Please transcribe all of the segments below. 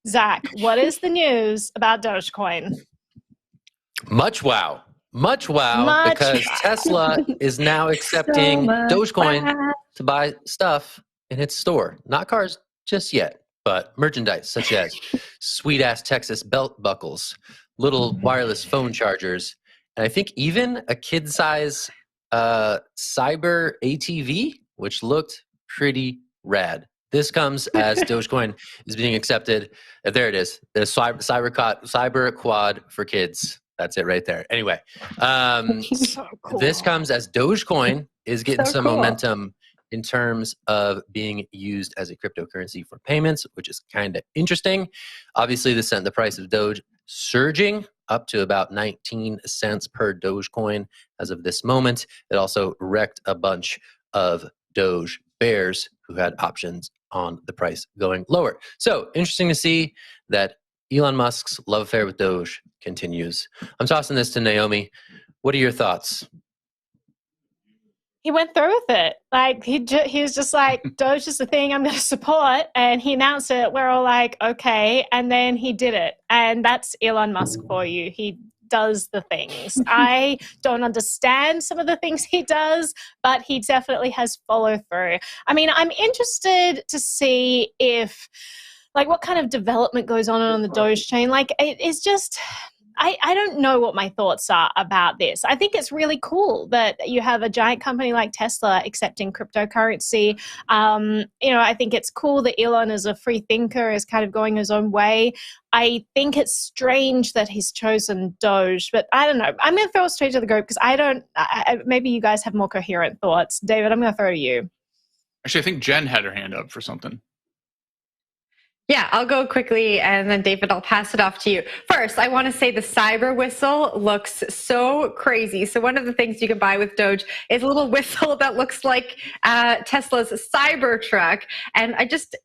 Zach, what is the news about Dogecoin? Much wow. Because Tesla is now accepting Dogecoin to buy stuff in its store. Not cars just yet, but merchandise such as sweet-ass Texas belt buckles, little wireless phone chargers, and I think even a kid-size cyber ATV, which looked pretty rad. This comes as Dogecoin is being accepted. There it is. The cyber quad for kids. That's it right there. Anyway, So cool. this comes as Dogecoin is getting So some cool. momentum in terms of being used as a cryptocurrency for payments, which is kind of interesting. Obviously, this sent the price of Doge surging up to about 19 cents per Dogecoin as of this moment. It also wrecked a bunch of Doge bears who had options on the price going lower. So interesting to see that Elon Musk's love affair with Doge continues. I'm tossing this to Naomi. What are your thoughts? He went through with it. Like he was just like, Doge is the thing I'm going to support, and he announced it. We're all like, okay, and then he did it, and that's Elon Musk for you. He does the things. I don't understand some of the things he does, but he definitely has follow through. I mean, I'm interested to see if, like, what kind of development goes on the Doge chain. Like, it's just, I don't know what my thoughts are about this. I think it's really cool that you have a giant company like Tesla accepting cryptocurrency. I think it's cool that Elon, as a free thinker, is kind of going his own way. I think it's strange that he's chosen Doge, but I don't know. I'm going to throw it straight to the group because maybe you guys have more coherent thoughts. David, I'm going to throw to you. Actually, I think Jen had her hand up for something. Yeah, I'll go quickly, and then David, I'll pass it off to you. First, I want to say the cyber whistle looks so crazy. So one of the things you can buy with Doge is a little whistle that looks like Tesla's Cybertruck. And I just,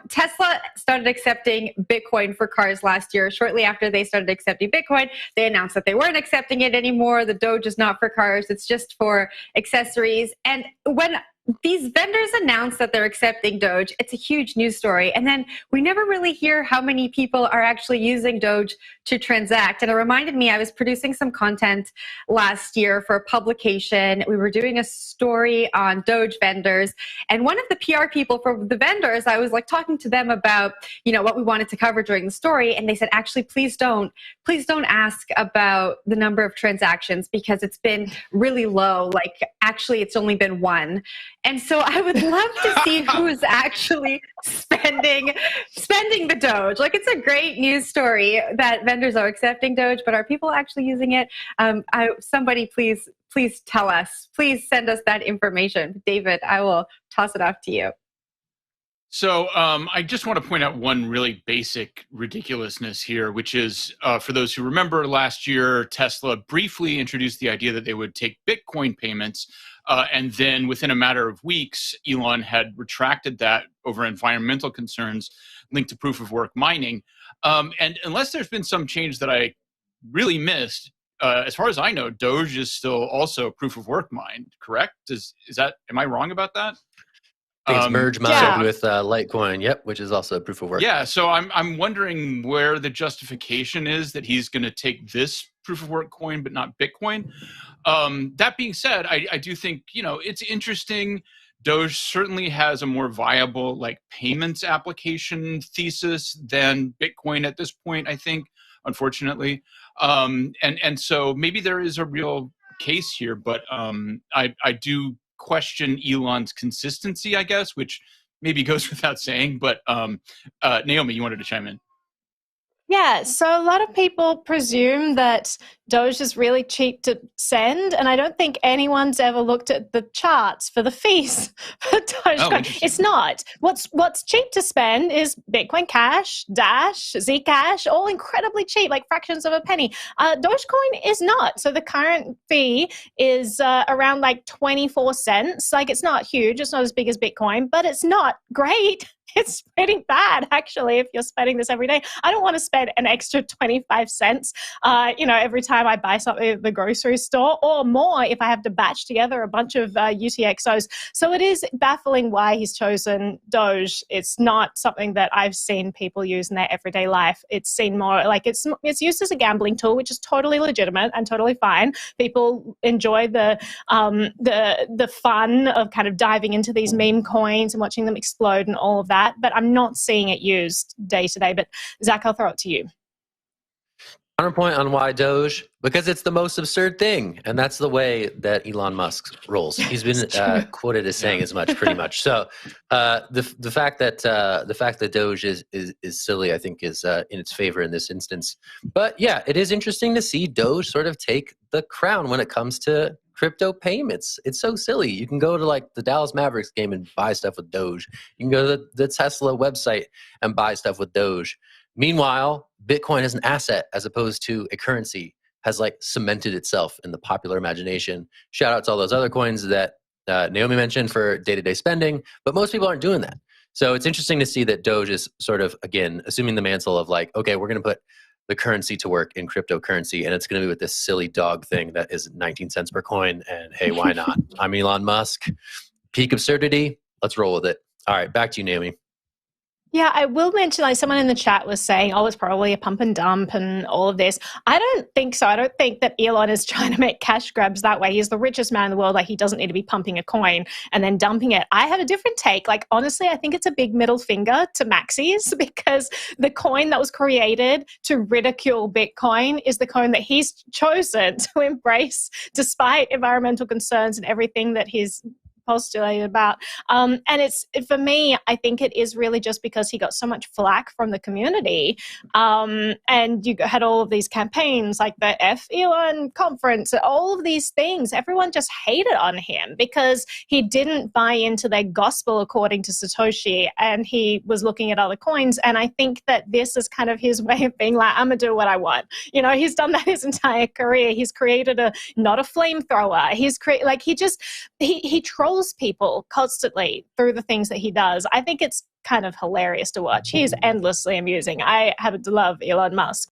Tesla started accepting Bitcoin for cars last year. Shortly after they started accepting Bitcoin, they announced that they weren't accepting it anymore. The Doge is not for cars. It's just for accessories. And when these vendors announce that they're accepting Doge, it's a huge news story. And then we never really hear how many people are actually using Doge to transact. And it reminded me, I was producing some content last year for a publication. We were doing a story on Doge vendors. And one of the PR people for the vendors, I was like talking to them about, what we wanted to cover during the story. And they said, actually, please don't ask about the number of transactions because it's been really low. Like, actually, it's only been one. And so I would love to see who's actually spending the Doge. Like, it's a great news story that vendors are accepting Doge, but are people actually using it? Somebody please tell us. Please send us that information. David, I will toss it off to you. So I just want to point out one really basic ridiculousness here, which is, for those who remember, last year, Tesla briefly introduced the idea that they would take Bitcoin payments. And then within a matter of weeks, Elon had retracted that over environmental concerns linked to proof of work mining. And unless there's been some change that I really missed, as far as I know, Doge is still also proof of work mined, correct? Am I wrong about that? I think it's merge mined with Litecoin, yep, which is also proof of work. Yeah, so I'm wondering where the justification is that he's going to take this proof of work coin but not Bitcoin. That being said, I do think, it's interesting. Doge certainly has a more viable payments application thesis than Bitcoin at this point, I think, unfortunately. And so maybe there is a real case here, but I do question Elon's consistency, I guess, which maybe goes without saying. But Naomi, you wanted to chime in. Yeah, so a lot of people presume that Doge is really cheap to send, and I don't think anyone's ever looked at the charts for the fees for Dogecoin. It's not. What's cheap to spend is Bitcoin Cash, Dash, Zcash, all incredibly cheap, like fractions of a penny. Dogecoin is not. So the current fee is around 24 cents. Like, it's not huge. It's not as big as Bitcoin, but it's not great. it's pretty bad, actually, if you're spending this every day. I don't want to spend an extra 25 cents, every time I buy something at the grocery store, or more if I have to batch together a bunch of UTXOs. So it is baffling why he's chosen Doge. It's not something that I've seen people use in their everyday life. It's seen more like it's used as a gambling tool, which is totally legitimate and totally fine. People enjoy the fun of kind of diving into these meme coins and watching them explode and all of that. But I'm not seeing it used day to day. But Zach, I'll throw it to you. Counterpoint on why Doge, because it's the most absurd thing, and that's the way that Elon Musk rolls. He's been quoted as saying as much, pretty much. So the fact that Doge is silly, I think, is in its favor in this instance. But yeah, it is interesting to see Doge sort of take the crown when it comes to crypto payments. It's so silly. You can go to like the Dallas Mavericks game and buy stuff with Doge. You can go to the Tesla website and buy stuff with Doge. Meanwhile, Bitcoin as an asset as opposed to a currency has like cemented itself in the popular imagination. Shout out to all those other coins that Naomi mentioned for day-to-day spending, but most people aren't doing that. So it's interesting to see that Doge is sort of, again, assuming the mantle of like, okay, we're going to put the currency to work in cryptocurrency, and it's going to be with this silly dog thing that is 19 cents per coin, and hey, why not? I'm Elon Musk. Peak absurdity. Let's roll with it. All right, back to you, Naomi. Yeah, I will mention, like someone in the chat was saying, it's probably a pump and dump and all of this. I don't think so. I don't think that Elon is trying to make cash grabs that way. He's the richest man in the world. Like, he doesn't need to be pumping a coin and then dumping it. I have a different take. Like, honestly, I think it's a big middle finger to maxis, because the coin that was created to ridicule Bitcoin is the coin that he's chosen to embrace despite environmental concerns and everything that he's postulated about. And it's, for me, I think it is really just because he got so much flack from the community. And you had all of these campaigns like the F Elon conference, all of these things. Everyone just hated on him because he didn't buy into their gospel according to Satoshi, and he was looking at other coins. And I think that this is kind of his way of being like, I'm gonna do what I want. He's done that his entire career. He's created not a flamethrower. He trolls people constantly through the things that he does. I think it's kind of hilarious to watch. He's endlessly amusing. I happen to love Elon Musk.